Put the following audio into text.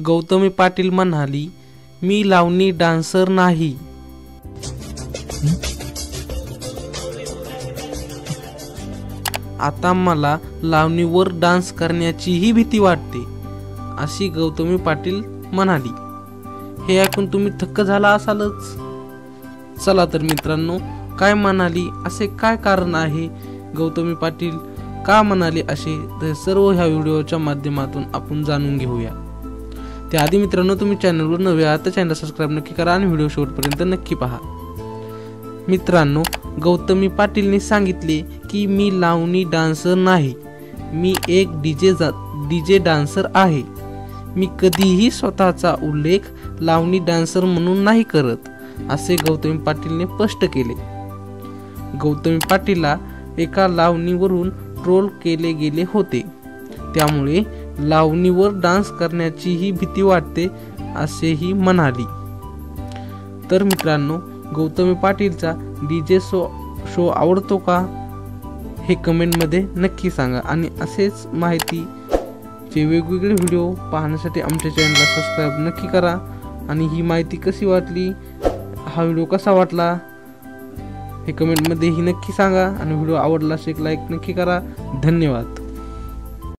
गौतमी पाटील म्हणाली, मी लावणी डान्सर नाही. आता मला लावणीवर डान्स करण्याचीही भीती वाटते, अशी गौतमी पाटील म्हणाली. हे ऐकून तुम्ही थक्क झाला असालच. चला तर मित्रांनो, काय म्हणाली, असे काय कारण आहे, गौतमी पाटील का म्हणाली असे, तर सर्व ह्या व्हिडिओच्या माध्यमातून आपण जाणून घेऊया. त्याआधी मित्रांनो, तुम्ही चॅनलवर नवे आहात तर चॅनल सबस्क्राईब नक्की करा आणि व्हिडिओ शेवटपर्यंत नक्की पहा. मित्रांनो, गौतमी पाटीलने सांगितले की मी लावणी डान्सर नाही, मी एक डीजे डान्सर आहे. मी कधीही स्वतःचा उल्लेख लावणी डान्सर म्हणून नाही करत, असे गौतमी पाटीलने स्पष्ट केले. गौतमी पाटीलला एका लावणीवरून ट्रोल केले गेले होते, त्यामुळे लावणीवर डान्स करण्याचीही भीती वाटते, असेही म्हणाली. तर मित्रांनो, गौतमी पाटीलचा डीजे शो आवडतो का, हे कमेंटमध्ये नक्की सांगा. आणि असेच माहितीचे वेगवेगळे व्हिडिओ पाहण्यासाठी आमच्या चॅनलला सबस्क्राईब नक्की करा. आणि ही माहिती कशी वाटली, हा व्हिडिओ कसा वाटला, हे कमेंटमध्येही नक्की सांगा. आणि व्हिडिओ आवडला असेल लाईक नक्की करा. धन्यवाद.